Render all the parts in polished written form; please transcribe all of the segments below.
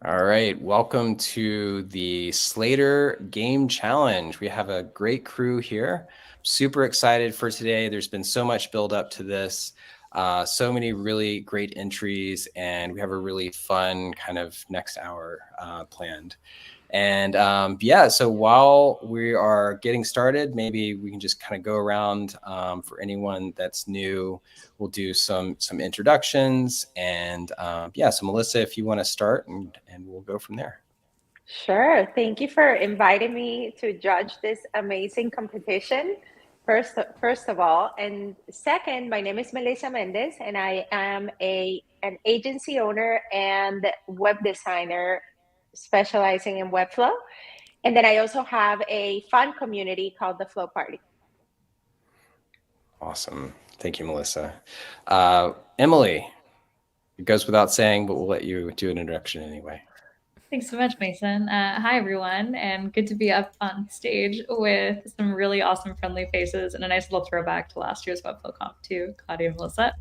All right, welcome to the Slater Game Challenge. We have a great crew here. Super excited for today. There's been so much build up to this, so many really great entries, and we have a really fun kind of next hour planned. And yeah, so while we are getting started, maybe we can just kind of go around for anyone that's new. We'll do some introductions, and yeah, so Melissa, if you want to start, and we'll go from there. Sure. Thank you for inviting me to judge this amazing competition. First of all, and second, my name is Melissa Mendez, and I am an agency owner and web designer specializing in Webflow. And then I also have a fun community called the Flow Party. Awesome, thank you, Melissa. Emily, it goes without saying, but we'll let you do an introduction anyway. Thanks so much, Mason. Hi, everyone, and good to be up on stage with some really awesome friendly faces and a nice little throwback to last year's Webflow Conf too, Claudia and Melissa.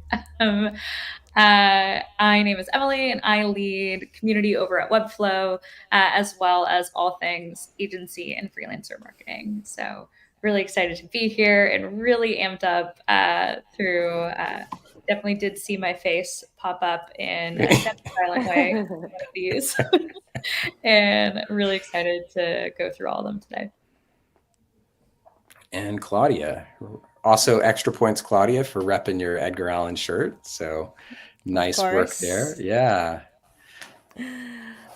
My name is Emily, and I lead community over at Webflow, as well as all things agency and freelancer marketing. So really excited to be here and really amped up through definitely did see my face pop up in a silent way one of these. And really excited to go through all of them today. And Claudia, also extra points, Claudia, for repping your Edgar Allan shirt. So nice work there. Yeah.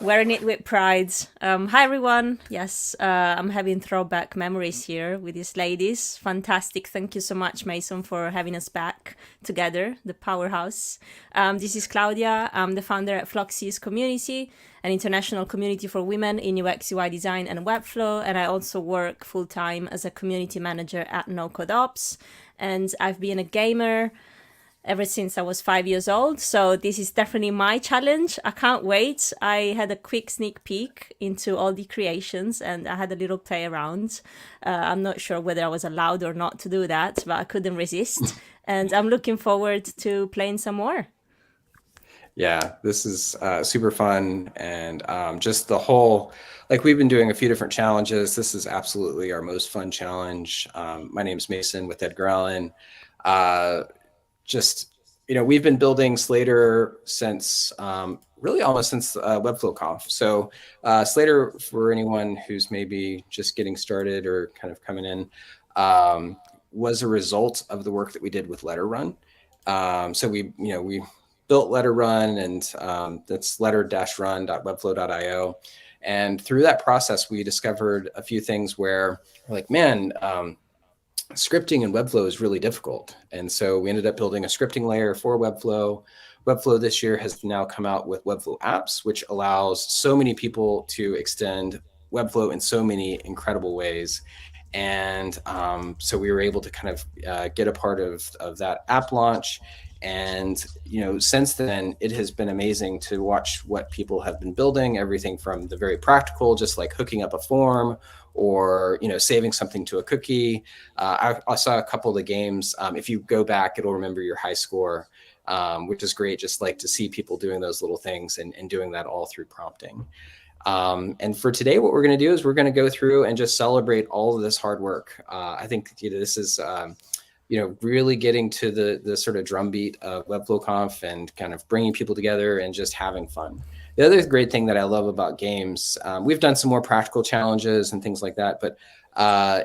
Wearing it with pride. Hi everyone. Yes, I'm having throwback memories here with these ladies. Fantastic. Thank you so much, Mason, for having us back together, the powerhouse. This is Claudia. I'm the founder at Floxy's Community, an international community for women in UX UI design and Webflow. And I also work full-time as a community manager at No Code Ops. And I've been a gamer ever since I was 5 years old. So this is definitely my challenge. I can't wait. I had a quick sneak peek into all the creations and I had a little play around. I'm not sure whether I was allowed or not to do that, but I couldn't resist. And I'm looking forward to playing some more. Yeah, this is super fun. And just the whole, like we've been doing a few different challenges. This is absolutely our most fun challenge. My name's Mason with Edgar Allan. Just, we've been building Slater since really almost since Webflow Conf. So Slater, for anyone who's maybe just getting started or kind of coming in, was a result of the work that we did with Letter Run. So we built Letter Run, and that's letter-run.webflow.io. And through that process, we discovered a few things where we're like, man, scripting in Webflow is really difficult. And so we ended up building a scripting layer for Webflow. Webflow this year has now come out with Webflow apps, which allows so many people to extend Webflow in so many incredible ways. And so we were able to kind of get a part of that app launch. And since then, it has been amazing to watch what people have been building, everything from the very practical, just like hooking up a form, or saving something to a cookie. I saw a couple of the games. If you go back, it'll remember your high score, which is great, just like to see people doing those little things and doing that all through prompting. And for today, what we're going to do is we're going to go through and just celebrate all of this hard work. I think this is really getting to the sort of drumbeat of Webflow Conf and kind of bringing people together and just having fun. The other great thing that I love about games, we've done some more practical challenges and things like that, but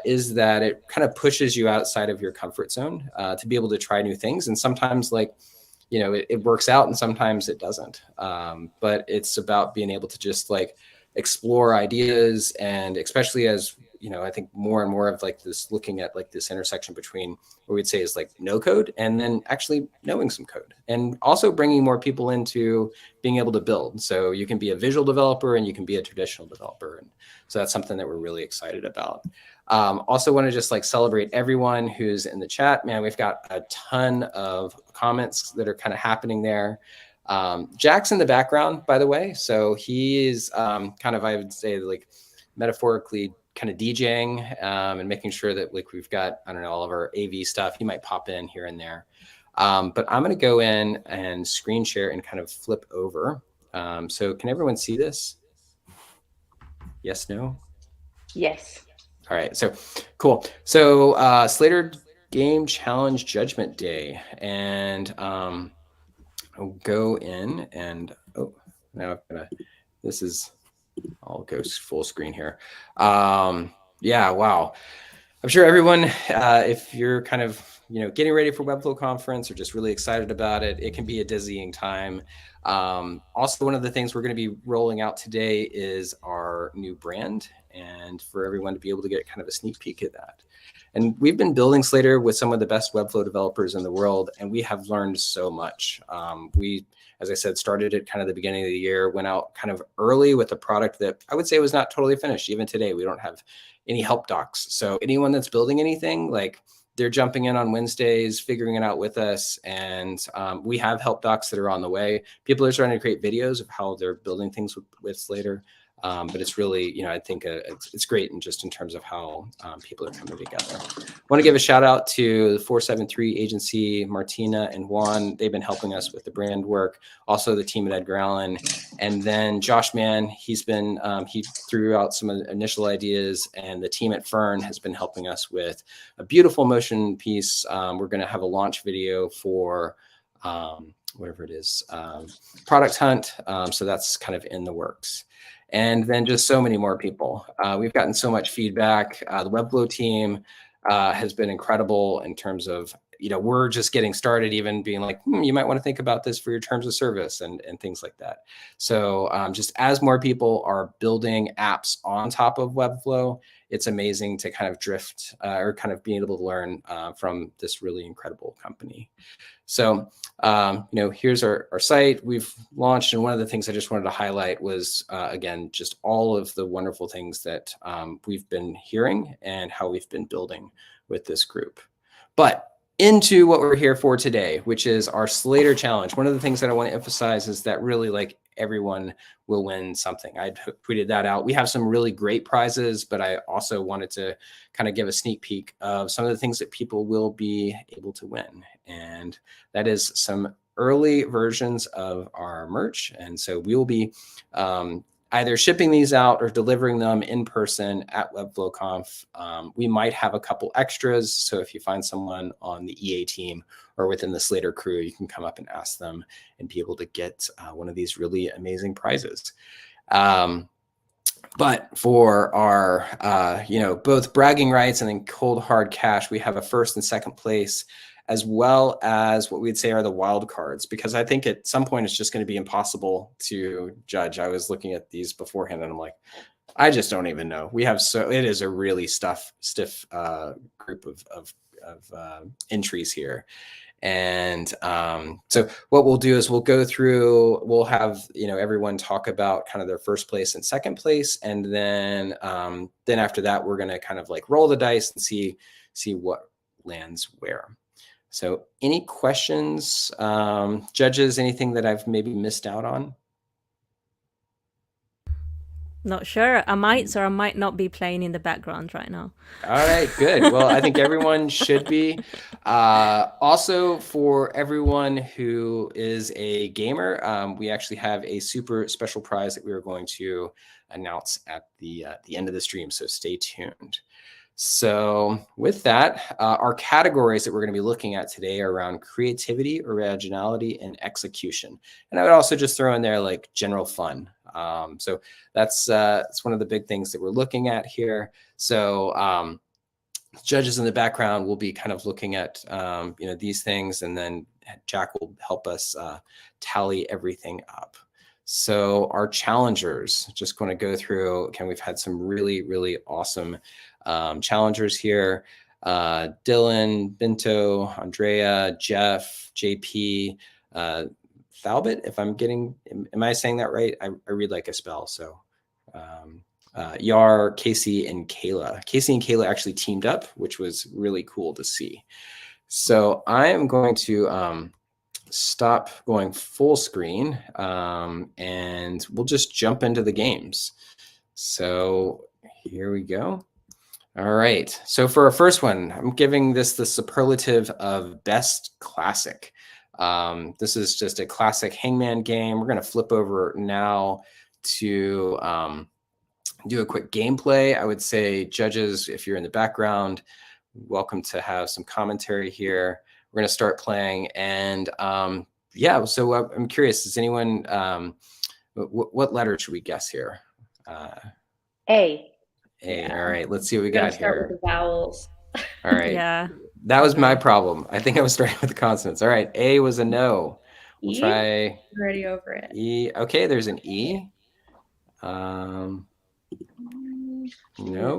is that it kind of pushes you outside of your comfort zone to be able to try new things. And sometimes it works out and sometimes it doesn't. But it's about being able to just explore ideas, and especially as I think more and more of this, looking at this intersection between what we'd say is no code and then actually knowing some code, and also bringing more people into being able to build. So you can be a visual developer and you can be a traditional developer. And so that's something that we're really excited about. Also want to just celebrate everyone who's in the chat. Man, we've got a ton of comments that are kind of happening there. Jack's in the background, by the way. So he's kind of, I would say, metaphorically kind of DJing and making sure that we've got, I don't know, all of our AV stuff. He might pop in here and there. But I'm going to go in and screen share and kind of flip over. So can everyone see this? Yes, no? Yes. All right, so cool. So Slater Game Challenge Judgment Day, and I'll go in and now I've got this is I'll go full screen here. Yeah, wow. I'm sure everyone, if you're kind of getting ready for Webflow conference or just really excited about it, it can be a dizzying time. Also, one of the things we're going to be rolling out today is our new brand, and for everyone to be able to get kind of a sneak peek at that. And we've been building Slater with some of the best Webflow developers in the world, and we have learned so much. We, as I said, started at kind of the beginning of the year, went out kind of early with a product that I would say was not totally finished. Even today, we don't have any help docs. So anyone that's building anything, like they're jumping in on Wednesdays, figuring it out with us. And we have help docs that are on the way. People are starting to create videos of how they're building things with Slater. But it's really, I think it's great in just in terms of how people are coming together. I want to give a shout out to the 473 agency, Martina and Juan. They've been helping us with the brand work. Also the team at Edgar Allan. And then Josh Mann, he's been, he threw out some of the initial ideas, and the team at Fern has been helping us with a beautiful motion piece. We're going to have a launch video for whatever it is, Product Hunt. So that's kind of in the works. And then just so many more people. We've gotten so much feedback. The Webflow team has been incredible in terms of, we're just getting started, even being like, you might want to think about this for your terms of service and things like that. So just as more people are building apps on top of Webflow, it's amazing to kind of drift or kind of being able to learn from this really incredible company. So, here's our site we've launched. And one of the things I just wanted to highlight was, again, just all of the wonderful things that we've been hearing and how we've been building with this group. But into what we're here for today, which is our Slater Challenge. One of the things that I want to emphasize is that really, like, everyone will win something. I tweeted that out. We have some really great prizes, but I also wanted to kind of give a sneak peek of some of the things that people will be able to win. And that is some early versions of our merch. And so we will be either shipping these out or delivering them in person at WebflowConf. We might have a couple extras. So if you find someone on the EA team or within the Slater crew, you can come up and ask them and be able to get one of these really amazing prizes. But for our, both bragging rights and then cold hard cash, we have a first and second place, as well as what we'd say are the wild cards, because I think at some point it's just going to be impossible to judge. I was looking at these beforehand and I'm like, I just don't even know. We have it is a really stiff group of entries here. And so what we'll do is we'll go through, we'll have, everyone talk about kind of their first place and second place. And then after that, we're going to kind of like roll the dice and see what lands where. So any questions, judges, anything that I've maybe missed out on? Not sure. I might or I might not be playing in the background right now. All right, good. Well, I think everyone should be. Also, for everyone who is a gamer, we actually have a super special prize that we are going to announce at the end of the stream, so stay tuned. So with that, our categories that we're going to be looking at today are around creativity, originality, and execution. And I would also just throw in there like general fun. So that's one of the big things that we're looking at here. So judges in the background will be kind of looking at these things, and then Jack will help us tally everything up. So our challengers, just going to go through, we've had some really, really awesome challengers here. Dylan, Binto, Andrea, Jeff, JP, Thalbot, if I'm getting, am I saying that right? I read like a spell. So Yar, Casey, and Kayla. Casey and Kayla actually teamed up, which was really cool to see. So I am going to stop going full screen and we'll just jump into the games. So here we go. All right. So for our first one, I'm giving this the superlative of best classic. This is just a classic hangman game. We're going to flip over now to do a quick gameplay. I would say, judges, if you're in the background, welcome to have some commentary here. We're going to start playing. And yeah, so I'm curious, does anyone, what letter should we guess here? A. A. All right, let's see what we got Start here. with the vowels. All right. Yeah. That was my problem. I think I was starting with the consonants. All right. A was a no. We'll E? try Already over it. E. Okay, there's an E. No.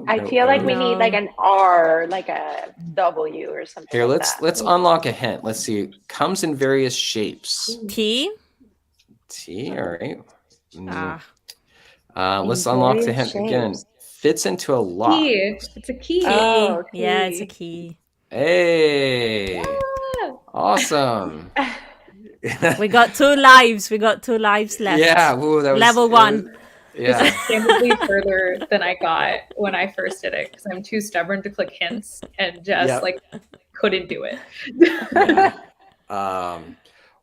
I feel like we need like an R, like a W or something. Here, like let's unlock a hint. Let's see. Comes in various shapes. T. T. All right. Ah. Let's In unlock the various hint again. shapes. Fits into a lock. Key. It's a key. Oh, Yeah, it's key. a key. Hey. Awesome. We got 2 lives. We got 2 lives left. Yeah. Ooh, that was Level 1. Yeah. This is candidly further than I got when I first did it because I'm too stubborn to click hints and just like couldn't do it. Yeah.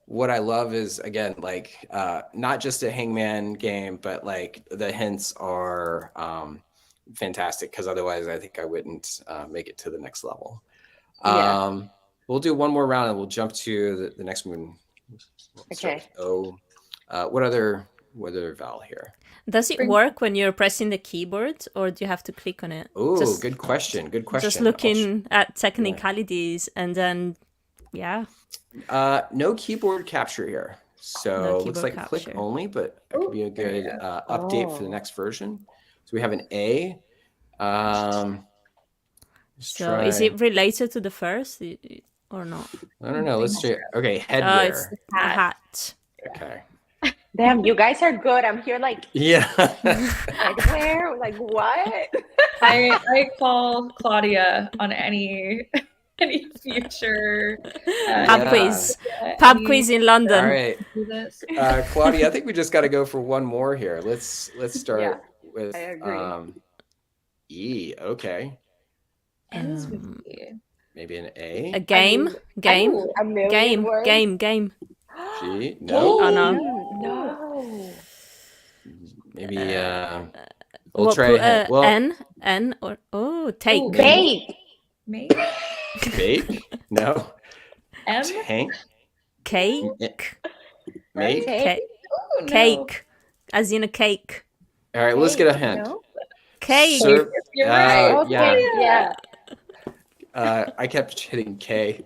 What I love is, again, like not just a hangman game, but like the hints are fantastic, because otherwise I think I wouldn't make it to the next level. We'll do one more round and we'll jump to the next one. Okay. O. What other vowel here? Does it work when you're pressing the keyboard, or do you have to click on it? Oh, good question. Good question. Just looking at technicalities and then, yeah. No keyboard capture here. So No looks like keyboard click capture. only, but it could be a good update for the next version. So we have an A. So is it related to the first or not? I don't know. Let's check. Okay, It's headwear. a hat. Okay. Damn, you guys are good. I'm here like, Yeah. where? Like what? I call Claudia on any future Pub quiz. Pub quiz in London. All right. do this. Claudia, I think we just got to go for one more here. Let's start with I agree. E. Okay. Ends with E. Maybe an A. A game. Game. A million words. Game. G. No. Oh no. No. Maybe we'll What, try put, ahead. Well, N or take. Oh, Bake. Maybe bake? No. M. Tank? Cake. Make? Take. Oh, no. Cake. As in a cake. All right, let's get a hint. No? Cake. Serve- You're right. Okay. Yeah. I kept hitting K.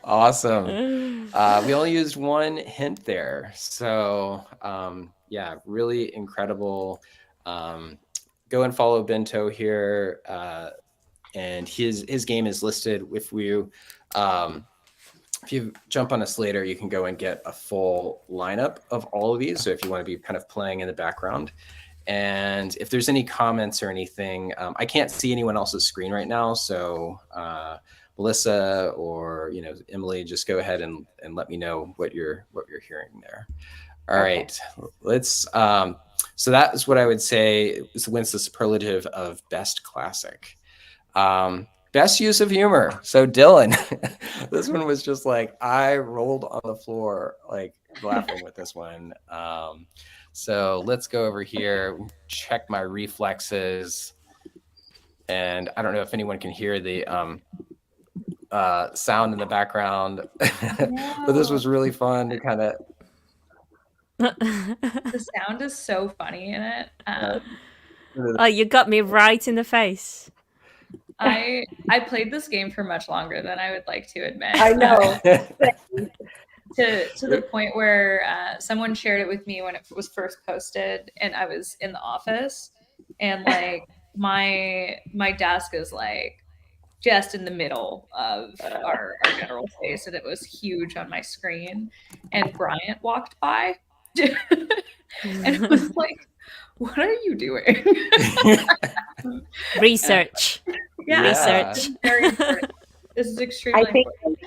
Awesome. We only used one hint there. So yeah, really incredible. Go and follow Bento here. And his game is listed. If you jump on a Slater, you can go and get a full lineup of all of these. So if you want to be kind of playing in the background. And if there's any comments or anything, I can't see anyone else's screen right now. So Melissa or Emily, just go ahead and let me know what you're hearing there. All right, let's. So that is what I would say wins the superlative of best classic. Best use of humor. So Dylan, this one was just like I rolled on the floor like laughing with this one. So let's go over here, check my reflexes. And I don't know if anyone can hear the sound in the background, but this was really fun to kind of. The sound is so funny in it. Oh, you got me right in the face. I played this game for much longer than I would like to admit. I know. To the point where someone shared it with me when it was first posted, and I was in the office, and like my desk is like just in the middle of our general space, and it was huge on my screen. And Bryant walked by, and it was like, "What are you doing?" Research. Research. Very important. This is extremely I think, important.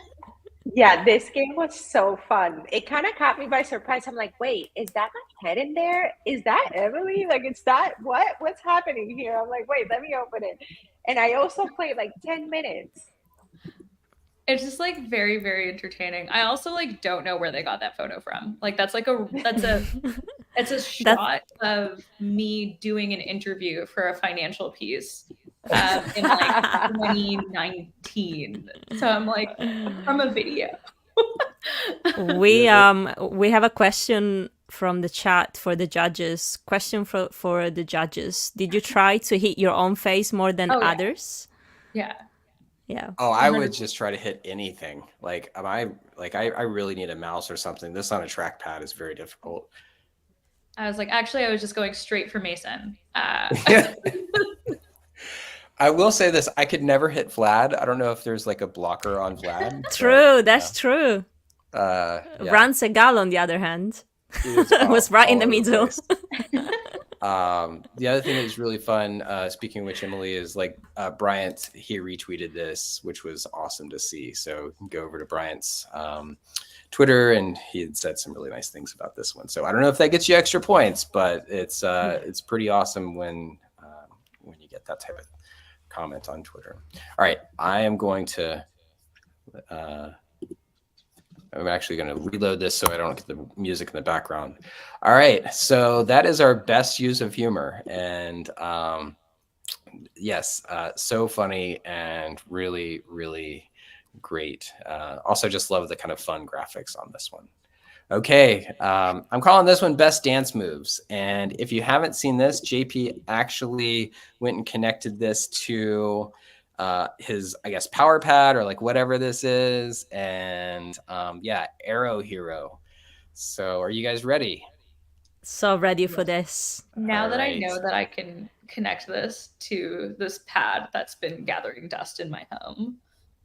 yeah, this game was so fun. It kind of caught me by surprise. I'm like, wait, is that my head in there? Is that Emily? Like, it's that, what's happening here? I'm like, wait, let me open it. And I also played like 10 minutes. It's just like very, very entertaining. I also like don't know where they got that photo from. Like that's it's a shot of me doing an interview for a financial piece in like 2019. So I'm like from a video. We have a question from the chat for the judges. Question for the judges. Did you try to hit your own face more than Oh, yeah. others? Yeah. Yeah. Oh, I would just try to hit anything. Like, I really need a mouse or something. This on a trackpad is very difficult. I was like, actually, I was just going straight for Mason. I will say this: I could never hit Vlad. I don't know if there's like a blocker on Vlad. True, that's true. Yeah. Ran Segal, on the other hand, was right in the middle. The other thing that is really fun, speaking of which, Emily, is like Bryant, he retweeted this, which was awesome to see. So you can go over to Bryant's Twitter, and he had said some really nice things about this one. So I don't know if that gets you extra points, but it's pretty awesome when you get that type of comment on Twitter. All right, I am going to I'm actually going to reload this so I don't get the music in the background. All right, so that is our best use of humor, and yes, so funny and really, really great. Also, just love the kind of fun graphics on this one. Okay, I'm calling this one Best Dance Moves. And if you haven't seen this, JP actually went and connected this to his, I guess, power pad or like whatever this is. And yeah, Arrow Hero. So are you guys ready? So ready for this. Now that I know that I can connect this to this pad that's been gathering dust in my home,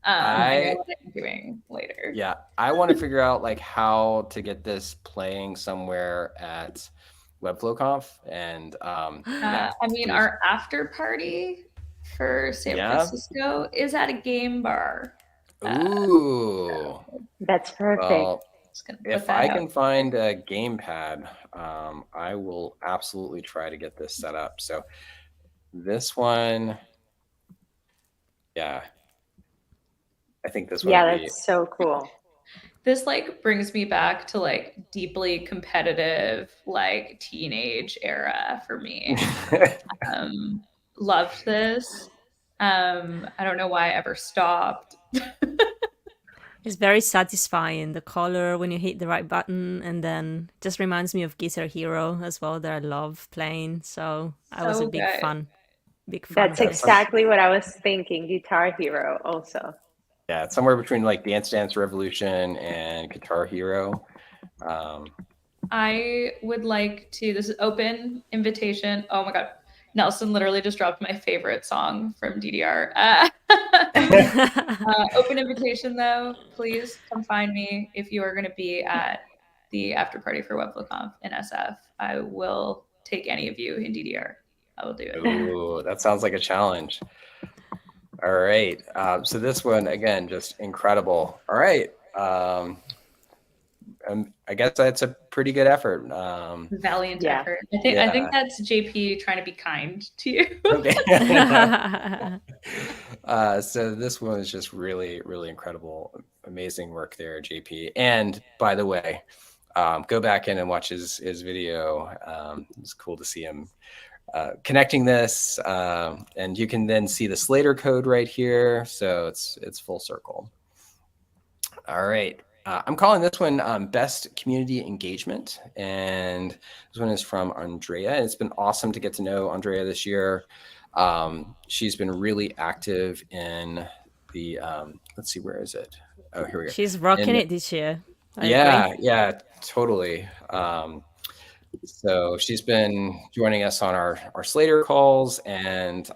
I know what I'm doing later. Yeah, I want to figure out like how to get this playing somewhere at WebflowConf, and I mean, our after party for San Francisco is at a game bar. Ooh, that's perfect. Well, if I can find a gamepad, I will absolutely try to get this set up. So this one, yeah. I think this one. Yeah, that's so cool. This like brings me back to like deeply competitive, like teenage era for me. Loved this. I don't know why I ever stopped. It's very satisfying, the color when you hit the right button, and then just reminds me of Guitar Hero as well, that I love playing. So I was a big fan. That's exactly what I was thinking. Guitar Hero also. Yeah, it's somewhere between like Dance Dance Revolution and Guitar Hero. I would like to, this is open invitation. Oh my God. Nelson literally just dropped my favorite song from DDR. Open invitation though, please come find me if you are going to be at the after party for WebflowConf in SF. I will take any of you in DDR. I will do it. Ooh, that sounds like a challenge. All right. So this one, again, just incredible. All right. I guess that's a pretty good effort. Valiant effort. I think that's JP trying to be kind to you. Okay. So this one is just really, really incredible. Amazing work there, JP. And by the way, go back in and watch his video. It's cool to see him connecting this, and you can then see the Slater code right here. So it's full circle. All right. I'm calling this one Best Community Engagement, and this one is from Andrea. It's been awesome to get to know Andrea this year. She's been really active in the, let's see, where is it? Oh, here we go. She's rocking it this year. Yeah, totally. So she's been joining us on our Slater calls, and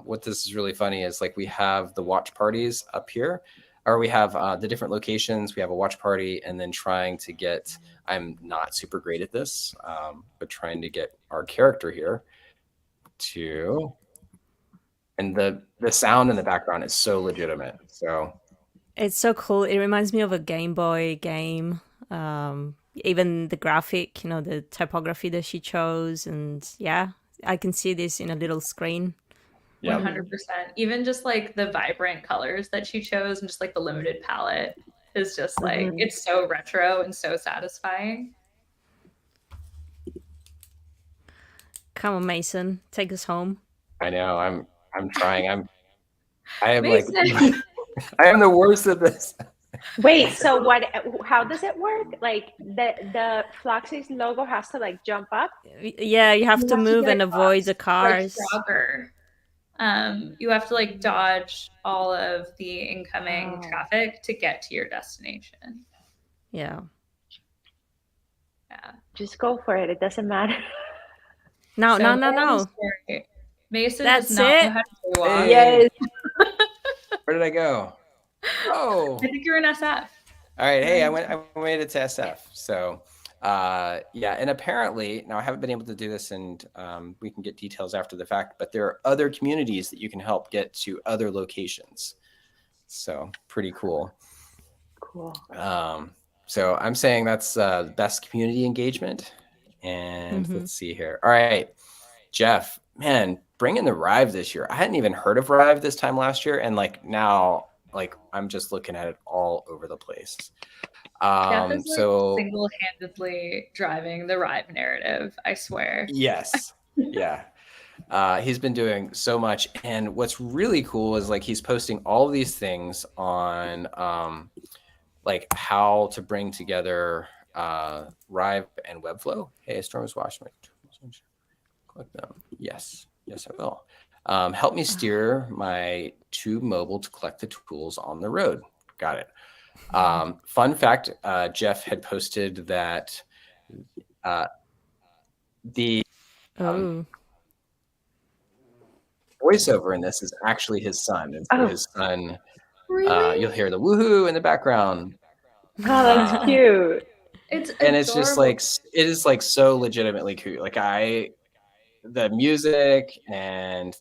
what this is really funny is like we have the watch parties up here, or we have the different locations. We have a watch party, and then trying to get, I'm not super great at this, but trying to get our character here to, and the sound in the background is so legitimate. So it's so cool. It reminds me of a Game Boy game. Even the graphic, the typography that she chose, and yeah, I can see this in a little screen. Yeah. 100%. Even just like the vibrant colors that she chose and just like the limited palette is just like, it's so retro and so satisfying. Come on, Mason, take us home. I know. I'm trying. I am like Mason! I am the worst at this. Wait, so how does it work? Like the Fluxy's logo has to like jump up? Yeah, you have to move get and avoid the like cars. Frogger. You have to like dodge all of the incoming traffic to get to your destination. Yeah. Yeah. Just go for it. It doesn't matter. No. Mason That's does not know it. how to walk. Hey. Yes. Where did I go? Oh. I think you're in SF. All right. Hey, I made it to SF. So yeah, and apparently now I haven't been able to do this, and we can get details after the fact, but there are other communities that you can help get to other locations. So pretty cool. Cool. So I'm saying that's best community engagement. And let's see here. All right, Jeff, man, bring in the Rive this year. I hadn't even heard of Rive this time last year, and like now, like I'm just looking at it all over the place. Jeff is like So single-handedly driving the Rive narrative, I swear. yes, yeah. He's been doing so much, and what's really cool is like he's posting all of these things on like how to bring together Rive and Webflow. Hey, Storm is watching. Click them. Yes, I will. Help me steer my tube mobile to collect the tools on the road. Got it. Fun fact: Jeff had posted that the voiceover in this is actually his son. And so his son, Really? you'll hear the woohoo in the background. Oh, that's cute. It's It's just like it is like so legitimately cute. Like the music and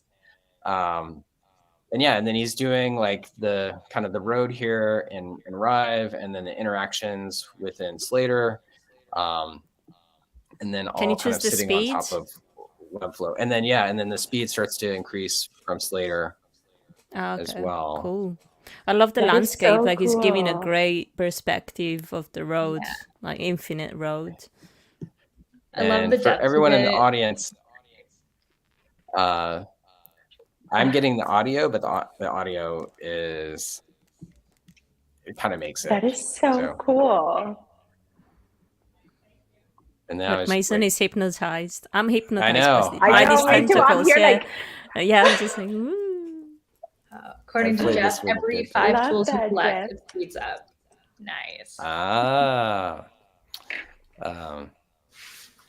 yeah, and then he's doing like the kind of the road here in Rive, and then the interactions within Slater, and then all kind of sitting on top of Webflow, and then and then the speed starts to increase from Slater as well. Cool. I love the landscape. So like, cool. It's giving a great perspective of the road, like infinite road. I love the for everyone in the audience. I'm getting the audio, but the audio is, it kind of makes it. That is so cool. And now Mason is hypnotized. I'm hypnotized. I know. By these tentacles. I'm here I'm just like, according to Jeff, every 5 tools you collect, it speeds up. Nice.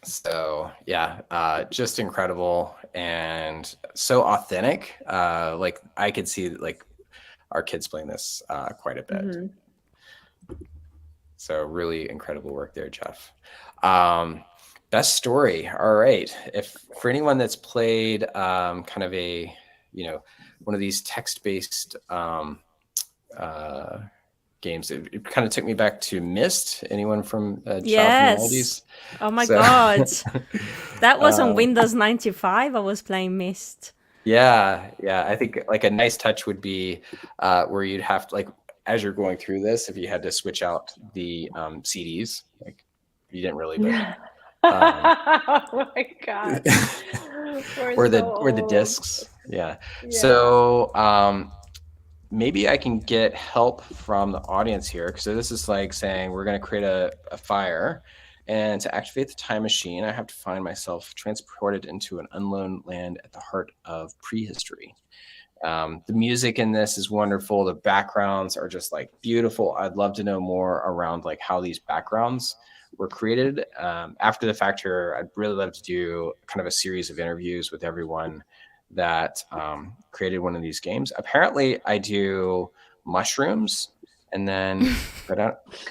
So yeah, just incredible and so authentic. Like I could see like our kids playing this quite a bit. So really incredible work there, Jeff. Best story. All right. If for anyone that's played kind of a, one of these text-based games, it kind of took me back to Myst. Anyone from yes. Oh my god, that was on Windows 95. I was playing Myst. Yeah. I think like a nice touch would be where you'd have to, like, as you're going through this, if you had to switch out the CDs, like you didn't really, but oh my god, or the discs. Yeah. So maybe I can get help from the audience here. So this is like saying we're going to create a fire, and to activate the time machine, I have to find myself transported into an unknown land at the heart of prehistory. The music in this is wonderful. The backgrounds are just like beautiful. I'd love to know more around like how these backgrounds were created. After the fact here, I'd really love to do kind of a series of interviews with everyone that created one of these games. Apparently I do mushrooms, and then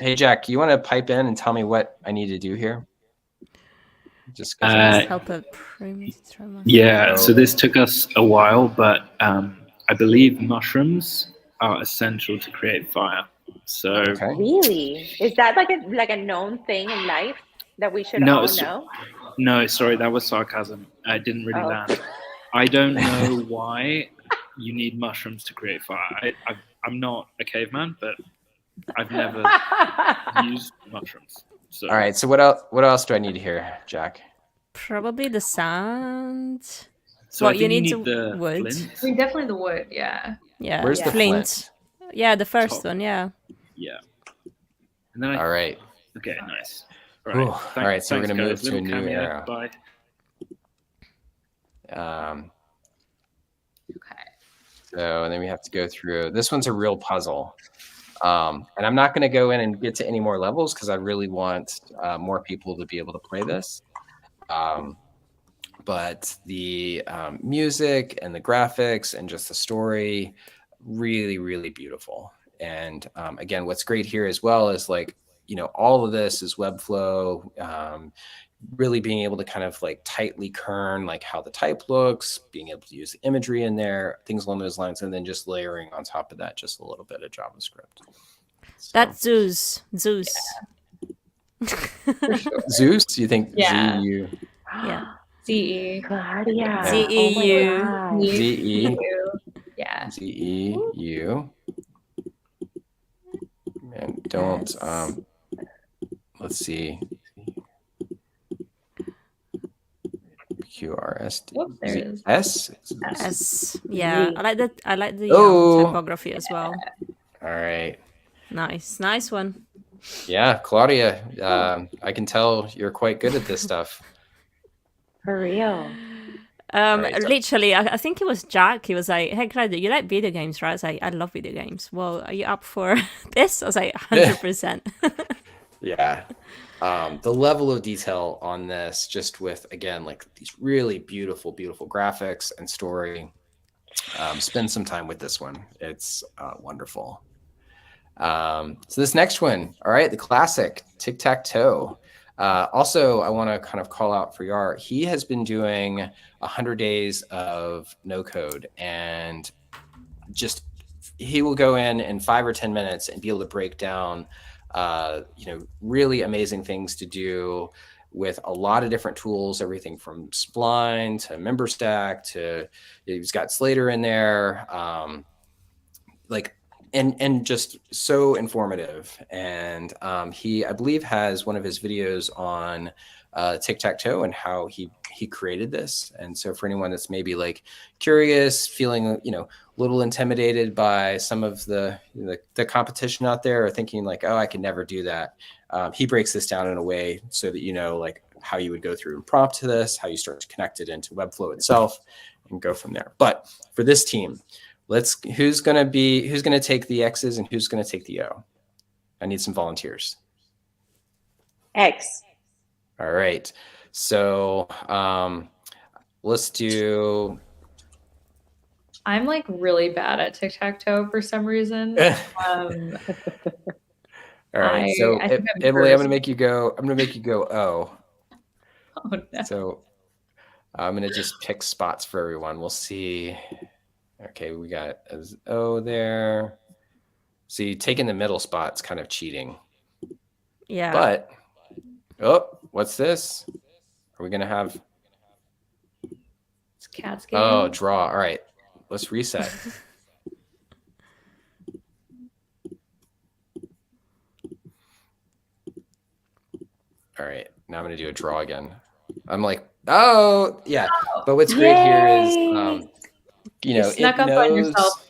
hey Jack, you want to pipe in and tell me what I need to do here? Just help a so this took us a while, but I believe mushrooms are essential to create fire. So really, is that like a known thing in life that we should all know? No, sorry, that was sarcasm. I didn't really land. I don't know why you need mushrooms to create fire. I'm not a caveman, but I've never used mushrooms. So All right. So what else do I need here, Jack? Probably the sand. so Well, I think you need the wood. flint. I mean, definitely the wood. Yeah. Yeah. Where's the flint? Yeah, the first Top. one. Yeah. Yeah. And then All right. Okay, nice. Whew. All right, so we're gonna move to a new era. Bye. Okay. So, and then we have to go through. This one's a real puzzle. And I'm not going to go in and get to any more levels because I really want more people to be able to play this. But the music and the graphics and just the story, really, really beautiful. And again, what's great here as well is like, you know, all of this is Webflow, really being able to kind of like tightly kern like how the type looks, being able to use the imagery in there, things along those lines, and then just layering on top of that just a little bit of JavaScript. So. That's Zeus. Zeus. For sure. Zeus? You think Yeah. Z-U? Yeah. Z-E. Claudia. Z-E-U. Oh my God. Z-E. Yeah. Z-E-U. And don't, let's see. QRST. Whoop, there it is. S? S. Yeah. I like that. I like the Oh. typography as well. All right. Nice one. Yeah, Claudia, I can tell you're quite good at this stuff. For real. Right, so- Literally, I think it was Jack. He was like, "Hey, Claudia, you like video games, right?" I was like, "I love video games." Well, are you up for this? I was like, 100%. Yeah. The level of detail on this, just with, again, like these really beautiful, beautiful graphics and story. Spend some time with this one. It's wonderful. So this next one, all right, the classic Tic Tac Toe. Also, I want to kind of call out for Yar. He has been doing 100 days of no code, and just he will go in 5 or 10 minutes and be able to break down, you know, really amazing things to do with a lot of different tools, everything from Spline to MemberStack to, he's got Slater in there, like. And just so informative. And he, I believe, has one of his videos on Tic Tac Toe and how he created this. And so for anyone that's maybe like curious, feeling, you know, a little intimidated by some of the competition out there, or thinking like, oh, I can never do that. He breaks this down in a way so that you know like how you would go through and prompt to this, how you start to connect it into Webflow itself, and go from there. But for this team, who's gonna take the X's and who's gonna take the O? I need some volunteers. X. All right. So let's do. I'm like really bad at Tic Tac Toe for some reason. All right. So I think I'm Emily, I'm first. gonna make you go. I'm gonna make you go O. Oh no. So I'm gonna just pick spots for everyone. We'll see. Okay, we got O there. See, taking the middle spot's kind of cheating. Yeah. But, oh, what's this? Are we going to have... It's Cat's game. Oh, draw. All right, let's reset. All right, now I'm going to do a draw again. I'm like, oh, yeah. But what's great here is... you know, snuck up on yourself.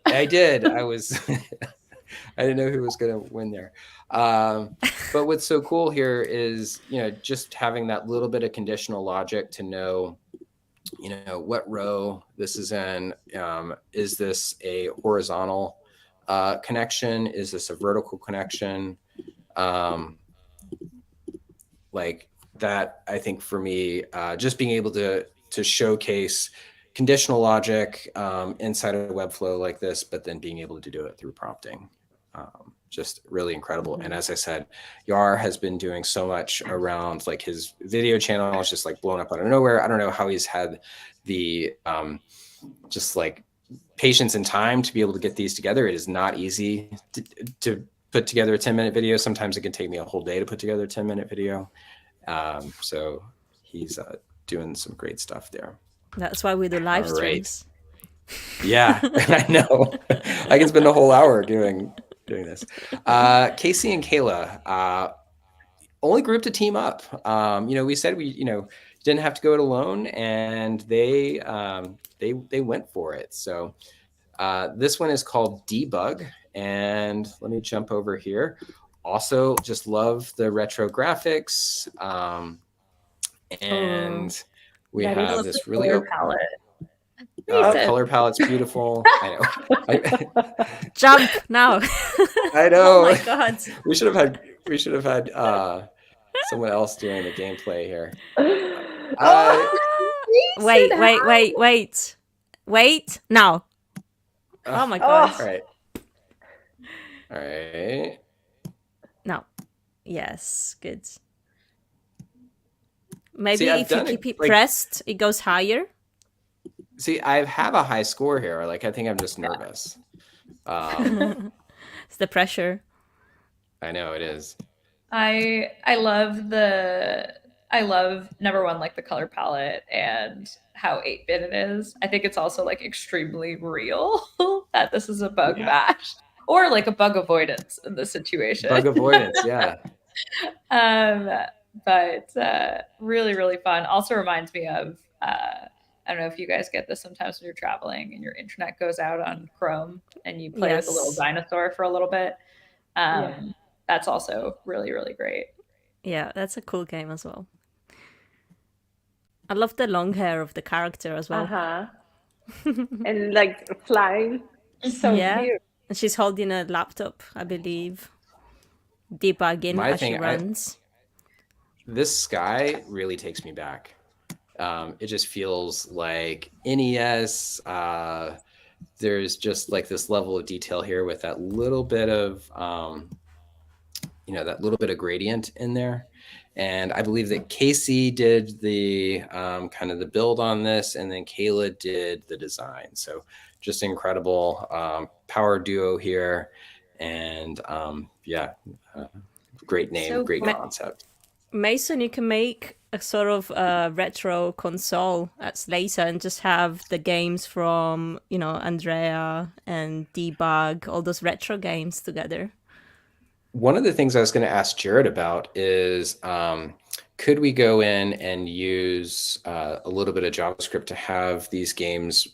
I did. I was, I didn't know who was going to win there. But what's so cool here is, you know, just having that little bit of conditional logic to know, you know, what row this is in. Is this a horizontal connection? Is this a vertical connection? Like that, I think for me, just being able to showcase conditional logic inside of Webflow like this, but then being able to do it through prompting. Just really incredible. And as I said, Yar has been doing so much around like his video channel is just like blown up out of nowhere. I don't know how he's had the just like patience and time to be able to get these together. It is not easy to put together a 10-minute video. Sometimes it can take me a whole day to put together a 10-minute video. So he's doing some great stuff there. That's why we do live All right. streams. Yeah, I know. I can spend a whole hour doing this. Casey and Kayla, only group to team up. We said we didn't have to go it alone, and they went for it. So this one is called Debug, and let me jump over here. Also, just love the retro graphics, and we have this really palette. color palette's beautiful. I know. Jump now. I know. Oh my god. We should have had someone else doing the gameplay here. Wait. Now. Oh my god. All right. No. Yes, good. Maybe if you keep it pressed, it goes higher. See, I have a high score here. Like, I think I'm just nervous. It's the pressure. I know it is. I love number one, like the color palette and how 8-bit it is. I think it's also like extremely real that this is a bug bash or like a bug avoidance in this situation. Bug avoidance, yeah. But really, really fun. Also reminds me of I don't know if you guys get this sometimes when you're traveling and your internet goes out on Chrome and you play with a little dinosaur for a little bit. That's also really, really great. Yeah, that's a cool game as well. I love the long hair of the character as well. And like flying. So cute. And she's holding a laptop, I believe, debugging as she runs. This sky really takes me back. It just feels like NES. There's just like this level of detail here with that little bit of, that little bit of gradient in there. And I believe that Casey did the kind of the build on this, and then Kayla did the design. So just incredible power duo here. And great name, so great concept. Mason, you can make a sort of retro console at Slater and just have the games from, Andrea and Debug, all those retro games together. One of the things I was going to ask Jared about is, could we go in and use a little bit of JavaScript to have these games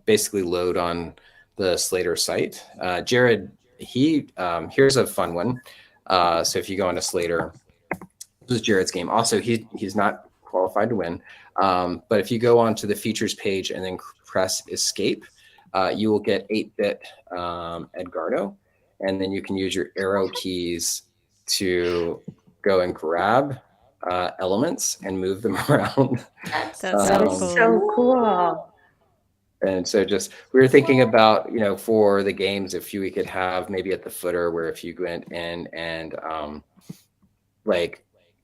basically load on the Slater site? Jared, here's a fun one. So if you go into Slater, this is Jared's game. Also, he's not qualified to win. But if you go onto the features page and then press escape, you will get 8-bit Edgardo. And then you can use your arrow keys to go and grab elements and move them around. That's so cool. And so we were thinking about, for the games, if we could have maybe at the footer where if you went in and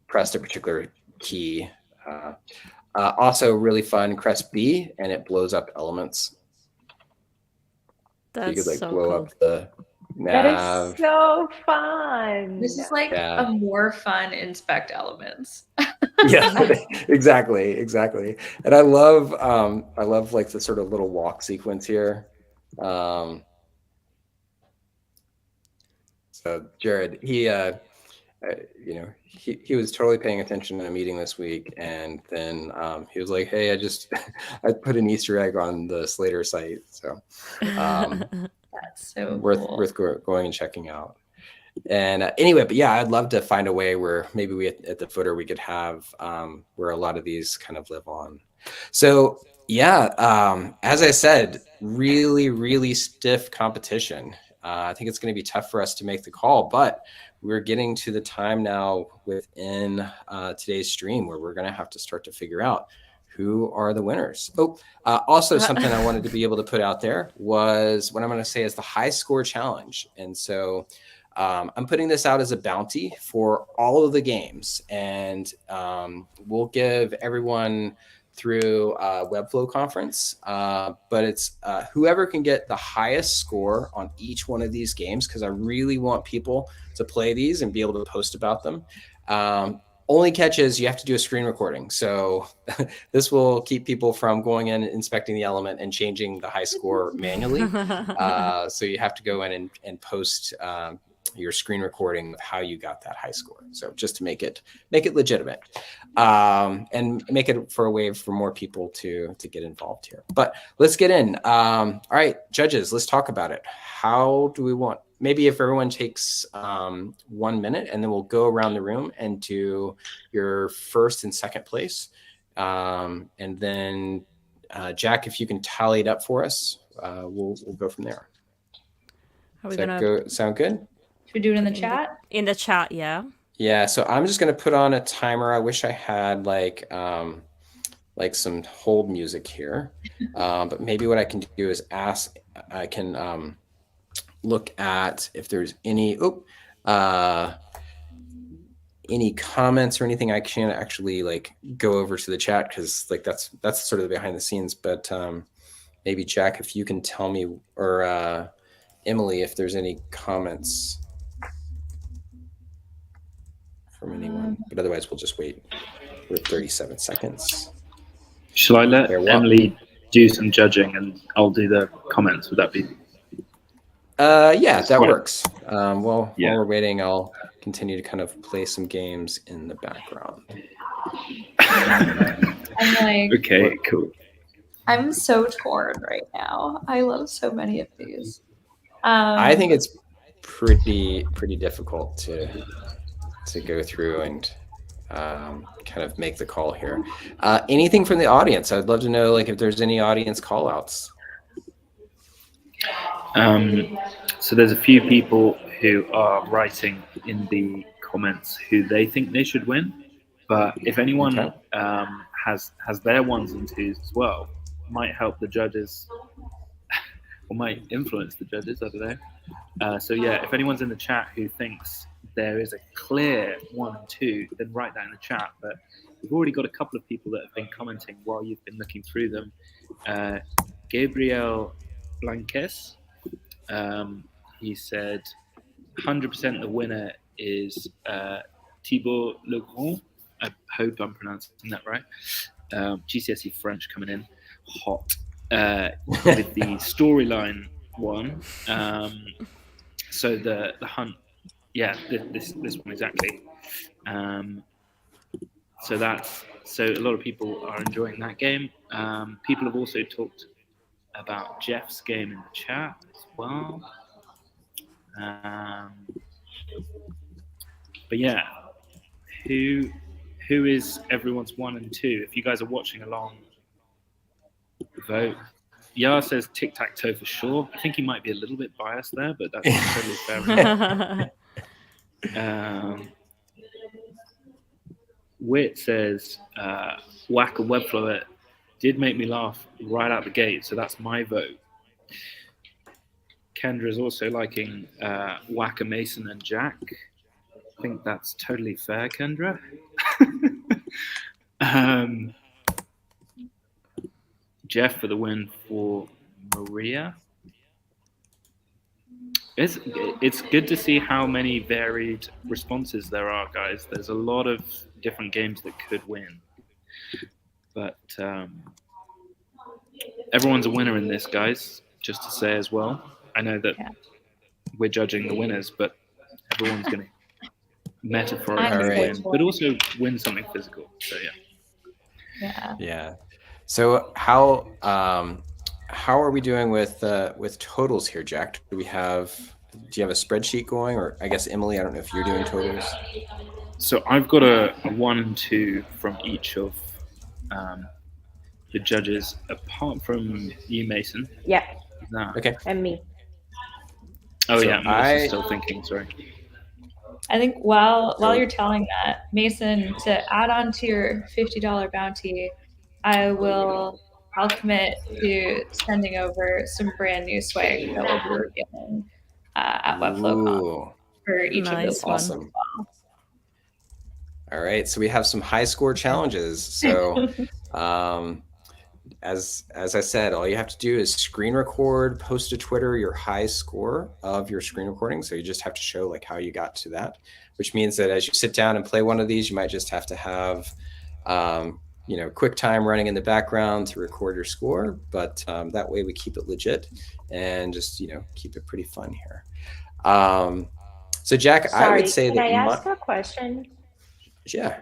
pressed a particular key. Also really fun, press B and it blows up elements. That's you could so blow cool. up the nav. That is so fun. This is like a more fun inspect elements. Yeah, exactly. And I love like the sort of little walk sequence here. So Jared, he was totally paying attention in a meeting this week, and then he was like, "Hey, I put an Easter egg on the Slater site." So that's so worth going and checking out. And anyway, but yeah, I'd love to find a way where maybe we at the footer we could have where a lot of these kind of live on. So yeah, as I said, really, really stiff competition. I think it's going to be tough for us to make the call, but we're getting to the time now within today's stream where we're going to have to start to figure out who are the winners. Also something I wanted to be able to put out there was what I'm going to say is the high score challenge. And so I'm putting this out as a bounty for all of the games, and we'll give everyone through Webflow conference, but it's whoever can get the highest score on each one of these games, because I really want people to play these and be able to post about them. Only catch is you have to do a screen recording. So this will keep people from going in and inspecting the element and changing the high score manually. So you have to go in and post your screen recording of how you got that high score. So just to make it legitimate, and make it for a way for more people to get involved here. But let's get in. All right, judges, let's talk about it. How do we want? Maybe if everyone takes 1 minute, and then we'll go around the room and do your first and second place. And then Jack, if you can tally it up for us, we'll go from there. Are we Does gonna that sound good? Should we do it in the chat? in the chat? Yeah. Yeah, so I'm just gonna put on a timer. I wish I had like some hold music here, but maybe what I can do is I can look at if there's any comments or anything. I can't actually like go over to the chat because like that's sort of the behind the scenes. But maybe Jack, if you can tell me, or Emily, if there's any comments from anyone. But otherwise, we'll just wait for 37 seconds. Shall I let There, what? Emily do some judging and I'll do the comments? Would that be? Yeah, that works. Yeah. While we're waiting, I'll continue to kind of play some games in the background. I'm like, Okay, cool. I'm so torn right now. I love so many of these. I think it's pretty difficult to go through and kind of make the call here. Anything from the audience? I'd love to know, like, if there's any audience call outs. So there's a few people who are writing in the comments who they think they should win, but if anyone has their ones and twos as well, might help the judges or might influence the judges, I don't know. So yeah, if anyone's in the chat who thinks there is a clear 1 and 2, then write that in the chat. But we've already got a couple of people that have been commenting while you've been looking through them. Gabriel Blanques, he said 100% the winner is Thibaut Legrand. I hope I'm pronouncing that right. GCSE French coming in hot with the storyline one. So the hunt, yeah, this one exactly. So a lot of people are enjoying that game. People have also talked about Jeff's game in the chat as well. But yeah, who is everyone's 1 and 2? If you guys are watching along, vote. Yar says Tic Tac Toe for sure. I think he might be a little bit biased there, but that's totally fair enough. Wit says Whack a Webflow did make me laugh right out the gate, so that's my vote. Kendra is also liking Whack a Mason and Jack. I think that's totally fair, Kendra. Jeff for the win for Maria. It's good to see how many varied responses there are, guys. There's a lot of different games that could win. But everyone's a winner in this, guys, just to say as well. I know that we're judging the winners, but everyone's going to metaphorically win, but also win something physical. So Yeah. So how are we doing with totals here, Jack? Do you have a spreadsheet going, or I guess Emily, I don't know if you're doing totals. So I've got a 1 and 2 from each of the judges, apart from you, Mason. Yeah. No. Okay. And me. Oh So yeah, Melissa's still thinking. Sorry. I think while you're telling that, Mason, to add on to your $50 bounty, I'll commit to sending over some brand new swag that will be given at WebFlowCon for each of those ones. Awesome. All right, so we have some high score challenges. So as I said, all you have to do is screen record, post to Twitter your high score of your screen recording. So you just have to show like how you got to that, which means that as you sit down and play one of these, you might just have to have QuickTime running in the background to record your score. But that way we keep it legit and just keep it pretty fun here. So Jack, I would say can that I ask a question? Yeah.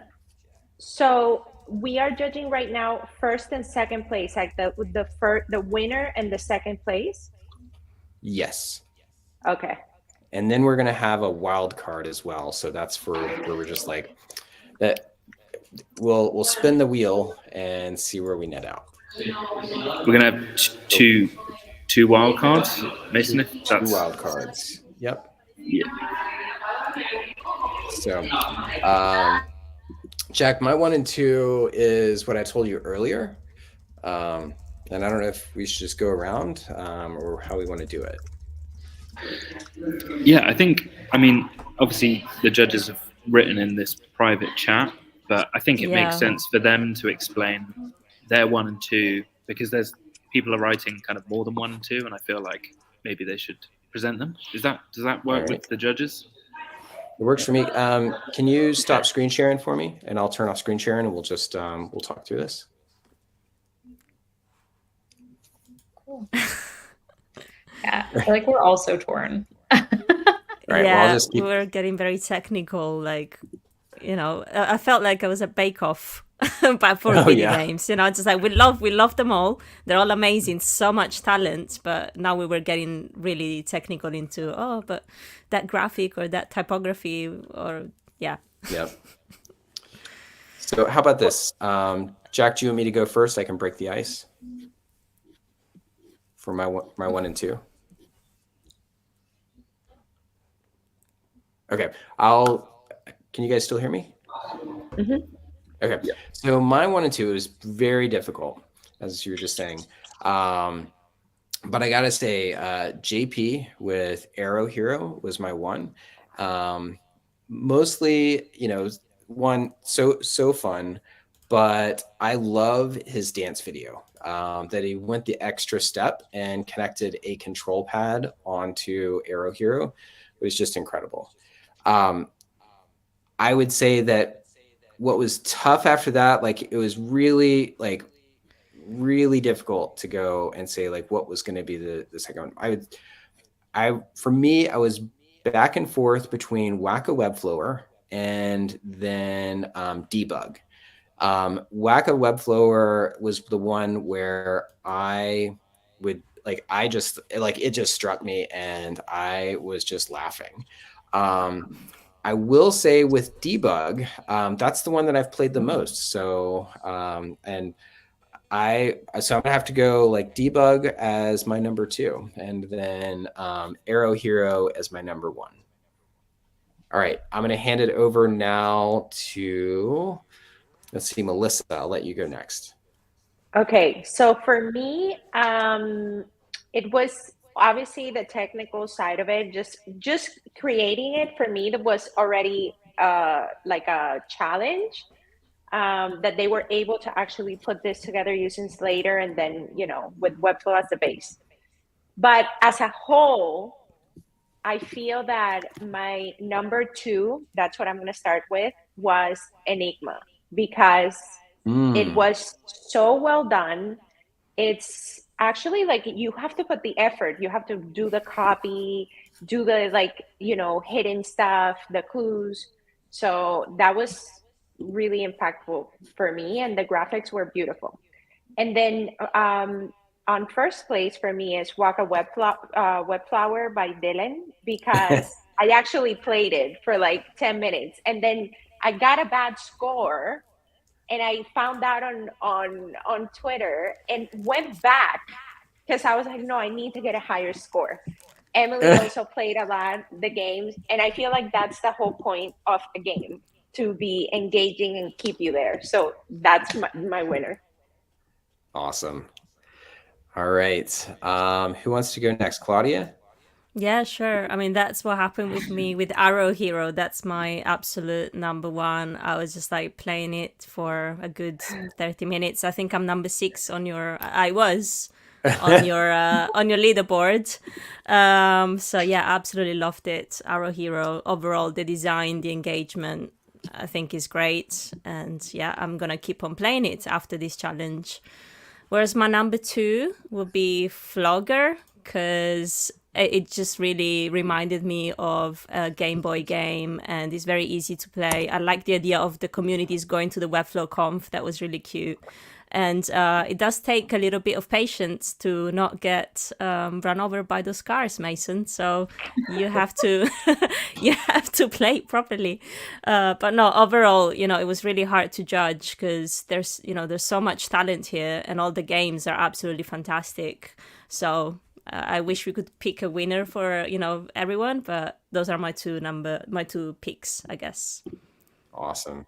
So we are judging right now first and second place, like the winner and the second place. Yes. Okay. And then we're gonna have a wild card as well. So that's for where we're just like that. We'll spin the wheel and see where we net out. We're gonna have two wild cards, Mason. Two wild cards. Yep. Yeah. So, Jack, my 1 and 2 is what I told you earlier. And I don't know if we should just go around or how we want to do it. Yeah, I mean, obviously the judges have written in this private chat, but I think it makes sense for them to explain their 1 and 2 because there's people are writing kind of more than 1 and 2, and I feel like maybe they should present them. Does that work with the judges? It works for me. Can you stop screen sharing for me, and I'll turn off screen sharing, and we'll just we'll talk through this. Cool. Yeah, I feel like we're all so torn. Right, yeah, we're getting very technical. Like, I felt like I was at Bake Off, but for video games. Just like we love them all. They're all amazing, so much talent. But now we were getting really technical into but that graphic or that typography or Yep. So how about this, Jack? Do you want me to go first? I can break the ice for my 1 and 2. Okay, can you guys still hear me? Mm-hmm. Okay, yeah. So my 1 and 2 is very difficult, as you were just saying. But I gotta say, JP with Arrow Hero was my 1. Mostly, one so fun, but I love his dance video. That he went the extra step and connected a control pad onto Arrow Hero. It was just incredible. I would say that what was tough after that, like it was really difficult to go and say like what was going to be the second one. For me, I was back and forth between Wacko Webflower and then Debug. Wacko Webflower was the one where it just struck me and I was just laughing. I will say with Debug, that's the one that I've played the most. So, I'm gonna have to go like Debug as my number 2, and then Arrow Hero as my number 1. All right, I'm gonna hand it over now to, let's see, Melissa. I'll let you go next. Okay, so for me, it was obviously the technical side of it. Just creating it for me, that was already like a challenge. That they were able to actually put this together using Slater and then with Webflow as the base. But as a whole, I feel that my number 2, that's what I'm going to start with, was Enigma, because it was so well done. It's actually like you have to put the effort. You have to do the copy, do the hidden stuff, the clues. So that was really impactful for me, and the graphics were beautiful. And then on first place for me is Waka Webflower by Dylan, because I actually played it for like 10 minutes and then I got a bad score. And I found out on Twitter and went back because I was like, no, I need to get a higher score. Emily also played a lot the games, and I feel like that's the whole point of a game, to be engaging and keep you there. So that's my winner. Awesome. All right. Who wants to go next? Claudia? Yeah, sure. I mean, that's what happened with me with Arrow Hero. That's my absolute number one. I was just like playing it for a good 30 minutes. I think I'm number 6 on your, I was on your leaderboard. So yeah, absolutely loved it. Arrow Hero, overall, the design, the engagement, I think is great. And yeah, I'm gonna keep on playing it after this challenge. Whereas my number 2 would be Flogger, because it just really reminded me of a Game Boy game, and it's very easy to play. I like the idea of the communities going to the Webflow Conf. That was really cute. And it does take a little bit of patience to not get run over by those cars, Mason. So you have to you have to play it properly. But no, overall, it was really hard to judge because there's so much talent here, and all the games are absolutely fantastic. So I wish we could pick a winner for everyone, but those are my two picks, I guess. Awesome.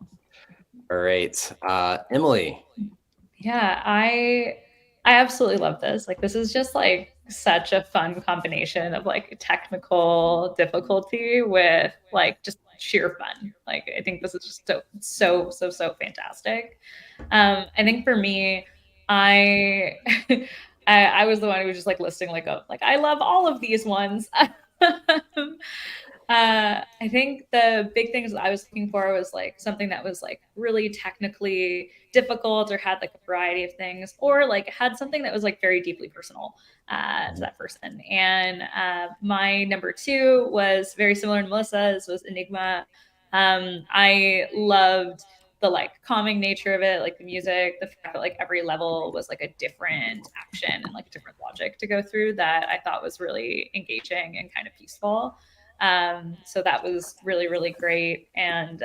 All right, Emily. Yeah, I absolutely love this. Like, this is just like such a fun combination of like technical difficulty with like just sheer fun. Like, I think this is just so fantastic. I think for me, I I was the one who was just like listing like I love all of these ones. I think the big things that I was looking for was like something that was like really technically difficult or had like a variety of things, or like had something that was like very deeply personal to that person. And my number 2 was very similar to Melissa's, was Enigma. I loved the like calming nature of it, like the music, the fact that like every level was like a different action and like a different logic to go through that I thought was really engaging and kind of peaceful. So that was really, really great. And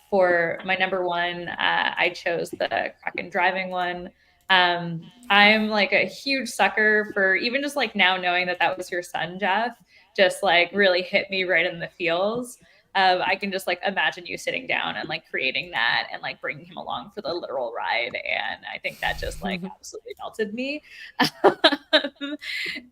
for my number 1, I chose the Kraken driving one. I'm like a huge sucker for even just like now knowing that that was your son, Jeff, just like really hit me right in the feels. I can just like imagine you sitting down and like creating that and like bringing him along for the literal ride. And I think that just like absolutely melted me.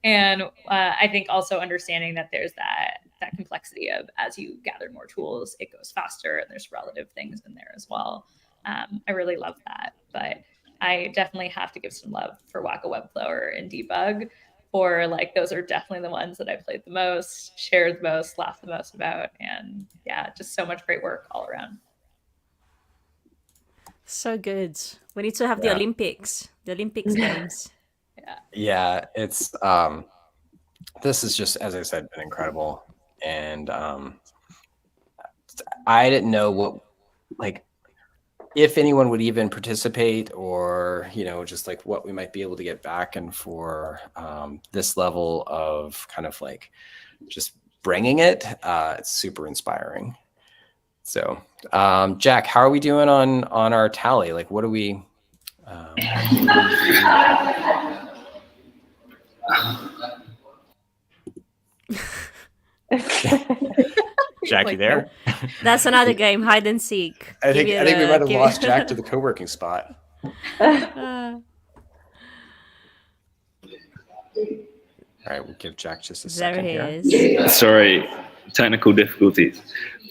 And I think also understanding that there's that complexity of, as you gather more tools, it goes faster, and there's relative things in there as well. I really love that. But I definitely have to give some love for Wacko Webflower and Debug. For like, those are definitely the ones that I played the most, shared the most, laughed the most about, and yeah, just so much great work all around. So good. We need to have the Olympics games. Yeah, it's this is just, as I said, been incredible. And I didn't know what, like, if anyone would even participate, or just like what we might be able to get back, and for this level of kind of like just bringing it, it's super inspiring. So Jack, how are we doing on our tally? Like, what do we Jack, you there? That's another game, hide and seek. I think we might have lost Jack to the co-working spot. All right, we'll give Jack just a second here. Sorry, technical difficulties.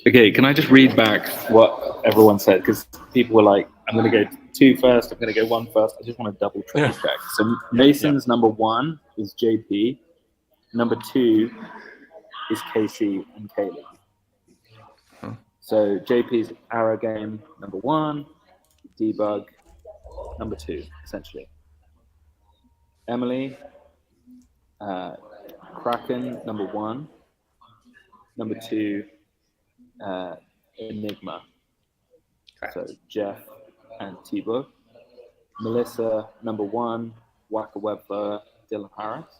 Okay, can I just read back what everyone said? Because people were like, I'm going to go 2 first, I'm going to go 1 first. I just want to double check. So Mason's number 1 is JP. Number 2 is Casey and Caleb. So JP's Arrow game, number 1, Debug, number 2, essentially. Emily, Kraken, number 1, number 2, Enigma. So Jeff and T-Book. Melissa, number 1, Wacko Webflower, Dylan Harris.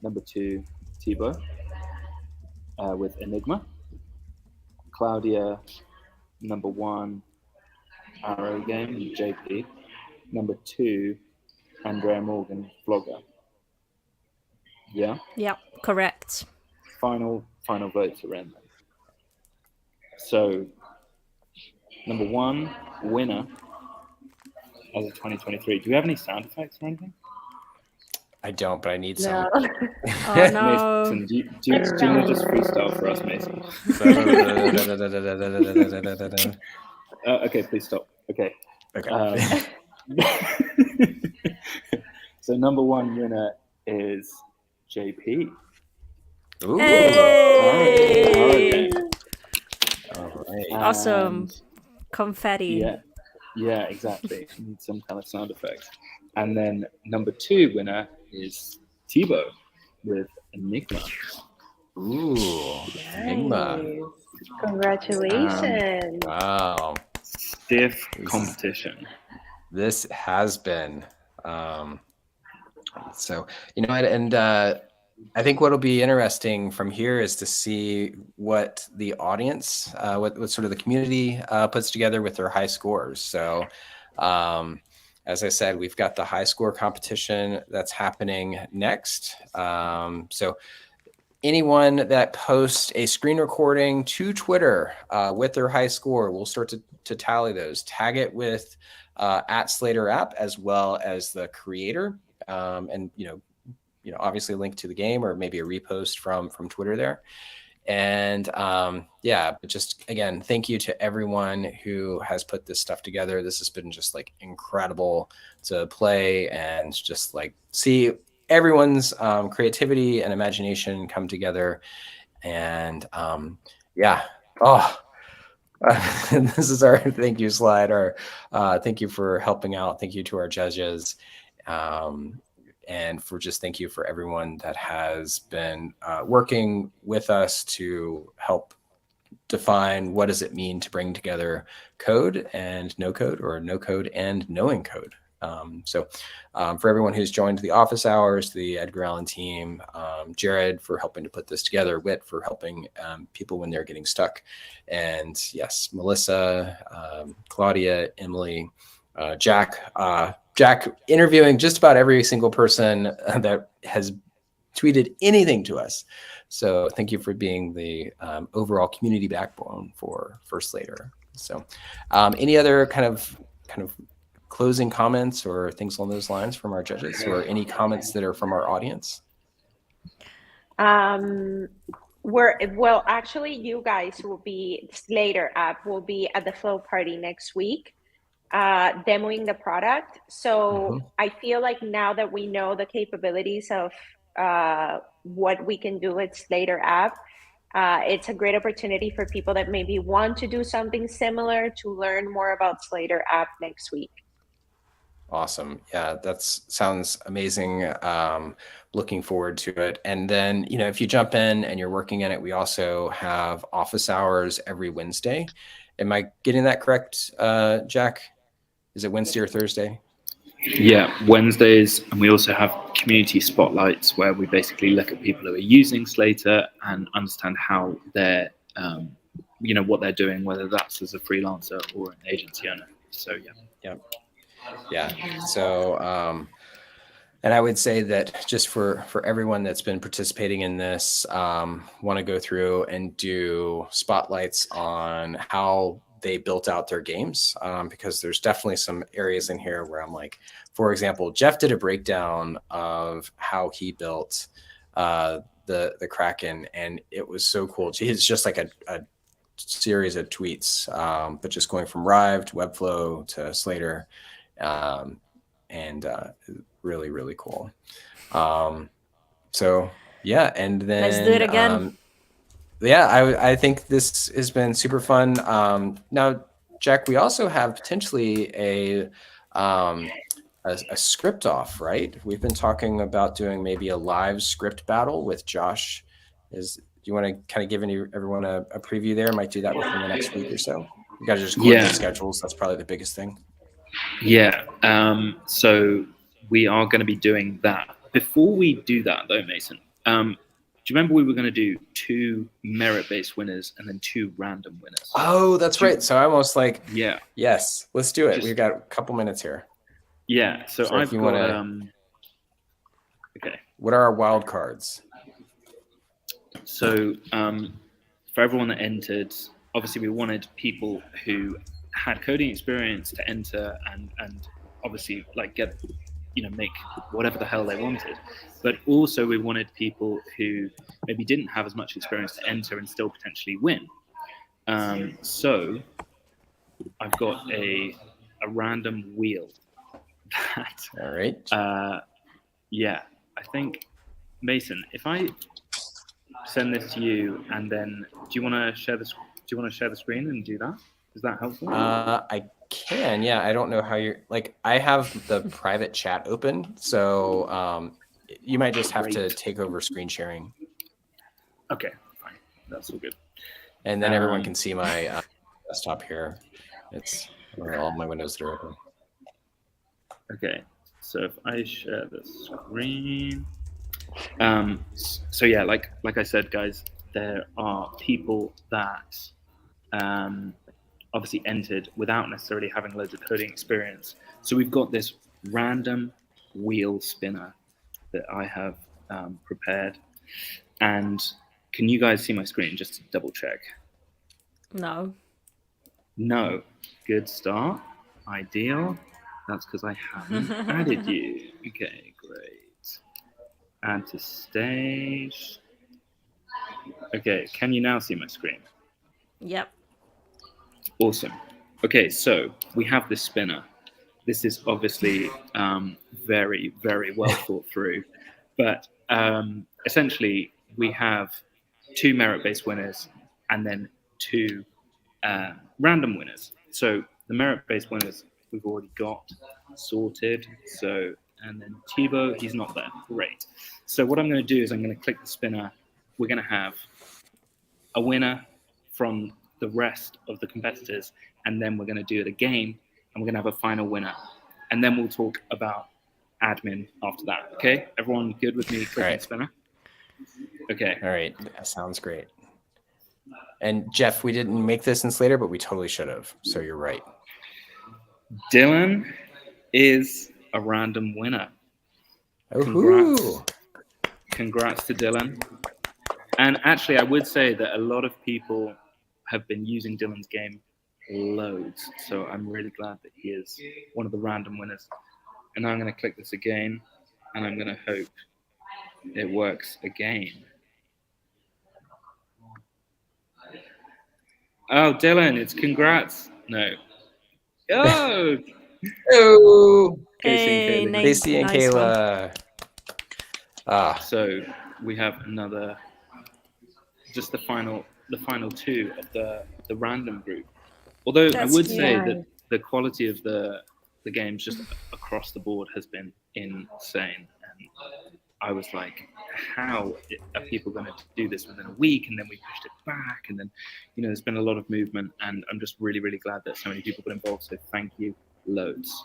Number 2, T-Book with Enigma. Claudia, number 1, Arrow game, JP. Number 2, Andrea Morgan, Vlogger. Yeah? Yep, correct. Final votes are in. So, number 1, winner as of 2023. Do we have any sound effects or anything? I don't, but I need some. No. Oh no. Mason, do you want to just freestyle for us, Mason? Okay, please stop. Okay. Okay. So number one winner is JP. Ooh. Hey! All right. Awesome. And Confetti. yeah, exactly. Need some kind of sound effects. And then number two winner is Thibaut with Enigma. Ooh. Enigma. Nice. Congratulations. Wow. Stiff competition. This has been. So, you know, and I think what'll be interesting from here is to see what the audience, what sort of the community puts together with their high scores. So, as I said, we've got the high score competition that's happening next. So anyone that posts a screen recording to Twitter with their high score, we'll start to tally those. Tag it with at Slater app as well as the creator, and obviously link to the game or maybe a repost from Twitter there. And yeah, but just again, thank you to everyone who has put this stuff together. This has been just like incredible to play and just like see everyone's creativity and imagination come together. And yeah, this is our thank you slide. Our thank you for helping out. Thank you to our judges. And for just thank you for everyone that has been working with us to help define what does it mean to bring together code and no code, or no code and knowing code. So for everyone who's joined the office hours, the Edgar Allan team, Jared for helping to put this together, Whit for helping people when they're getting stuck, and yes, Melissa, Claudia, Emily, Jack interviewing just about every single person that has tweeted anything to us. So thank you for being the overall community backbone for Slater. So any other kind of closing comments or things along those lines from our judges, or any comments that are from our audience? Well, actually, you guys will be, Slater app will be at the Flow Party next week, demoing the product. So I feel like now that we know the capabilities of what we can do with Slater app, it's a great opportunity for people that maybe want to do something similar to learn more about Slater app next week. Awesome. Yeah, that sounds amazing. Looking forward to it. And then, if you jump in and you're working in it, we also have office hours every Wednesday. Am I getting that correct, Jack? Is it Wednesday or Thursday? Yeah, Wednesdays. And we also have community spotlights where we basically look at people who are using Slater and understand how they're, what they're doing, whether that's as a freelancer or an agency owner. So, yeah. Yeah. So, and I would say that just for everyone that's been participating in this, want to go through and do spotlights on how they built out their games, because there's definitely some areas in here where I'm like, for example, Jeff did a breakdown of how he built the Kraken, and it was so cool. It's just like a series of tweets, but just going from Rive to Webflow to Slater. And really, really cool. So yeah, and then Let's do it again. Yeah, I think this has been super fun. Now, Jack, we also have potentially a script off, right? We've been talking about doing maybe a live script battle with Josh. Do you want to kind of give everyone a preview there? Might do that within the next week or so. You got to just coordinate schedules. That's probably the biggest thing. Yeah. So we are going to be doing that. Before we do that, though, Mason, do you remember we were going to do 2 merit-based winners and then 2 random winners? Oh, that's right. So I almost like, yeah. Yes, let's do it. We've got a couple minutes here. Yeah. So I've got. Okay. What are our wild cards? So for everyone that entered, obviously we wanted people who had coding experience to enter and obviously like get make whatever the hell they wanted. But also we wanted people who maybe didn't have as much experience to enter and still potentially win. So I've got a random wheel that, All right. yeah, I think, Mason, if I send this to you, and then do you want to share the screen and do that? Is that helpful? I can, yeah. I don't know how you're like. I have the private chat open, so you might just have to take over screen sharing. Okay, fine. That's all good. And then everyone can see my desktop here. It's all my windows that are open. Okay, so if I share the screen, so yeah, like I said, guys, there are people that obviously entered without necessarily having loads of coding experience. So we've got this random wheel spinner that I have prepared. And can you guys see my screen just to double check? No. No. Good start. Ideal. That's because I haven't added you. Okay, great. Add to stage. Okay, can you now see my screen? Yep. Awesome. Okay, so we have this spinner. This is obviously very, very well thought through. But essentially, we have 2 merit-based winners and then 2 random winners. So the merit-based winners we've already got sorted. So, and then Thibaut, he's not there. Great. So what I'm going to do is I'm going to click the spinner. We're going to have a winner from the rest of the competitors, and then we're going to do it again, and we're going to have a final winner. And then we'll talk about admin after that. Okay? Everyone good with me clicking spinner? Okay. All right. That sounds great. And Jeff, we didn't make this in Slater, but we totally should have. So you're right. Dylan is a random winner. Congrats. Congrats to Dylan. And actually, I would say that a lot of people have been using Dylan's game loads. So I'm really glad that he is one of the random winners. And now I'm going to click this again, and I'm going to hope it works again. Oh, Dylan, it's congrats. No. Oh! Oh! Hey, Casey and nice Kayla. So we have another, just the final 2 of the random group. Although I would say that the quality of the games just across the board has been insane. And I was like, how are people going to do this within a week? And then we pushed it back. And then, there's been a lot of movement. And I'm just really, really glad that so many people got involved. So thank you loads.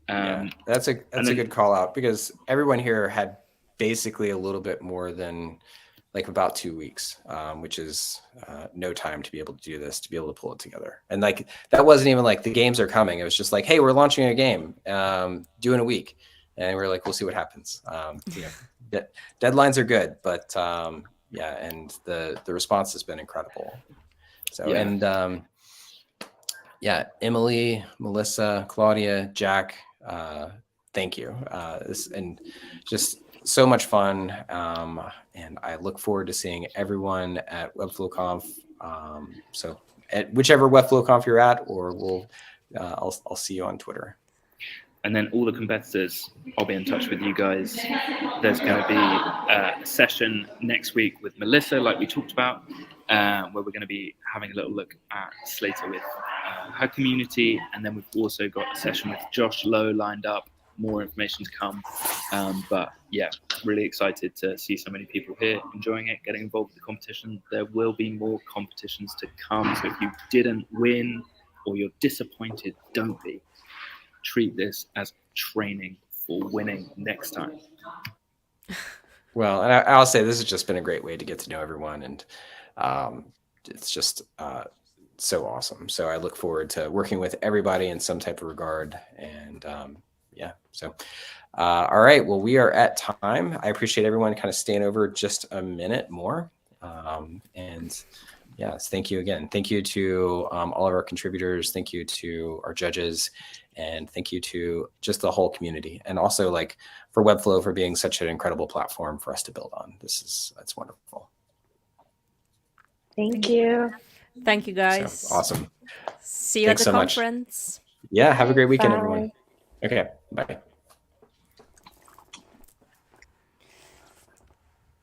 Yeah, that's a good call out, because everyone here had basically a little bit more than like about 2 weeks, which is no time to be able to do this, to be able to pull it together. And like, that wasn't even like the games are coming. It was just like, hey, we're launching a game, due in a week. And we're like, we'll see what happens. Deadlines are good, but yeah, and the response has been incredible. So, yeah. And yeah, Emily, Melissa, Claudia, Jack, thank you. And just so much fun. And I look forward to seeing everyone at WebflowConf. So at whichever WebflowConf you're at, or I'll see you on Twitter. And then all the competitors, I'll be in touch with you guys. There's going to be a session next week with Melissa, like we talked about, where we're going to be having a little look at Slater with her community. And then we've also got a session with Josh Lowe lined up. More information to come. But yeah, really excited to see so many people here enjoying it, getting involved with the competition. There will be more competitions to come. So if you didn't win or you're disappointed, don't be. Treat this as training for winning next time. Well, and I'll say this has just been a great way to get to know everyone, and it's just so awesome. So I look forward to working with everybody in some type of regard. And yeah, so all right, well, we are at time. I appreciate everyone kind of staying over just a minute more. And yes, thank you again. Thank you to all of our contributors. Thank you to our judges. And thank you to just the whole community, and also like for Webflow for being such an incredible platform for us to build on. That's wonderful. Thank you. Thank you, guys. So, awesome. See you Thanks at the so much. conference. Yeah, have a great weekend, Bye. everyone. Okay, bye.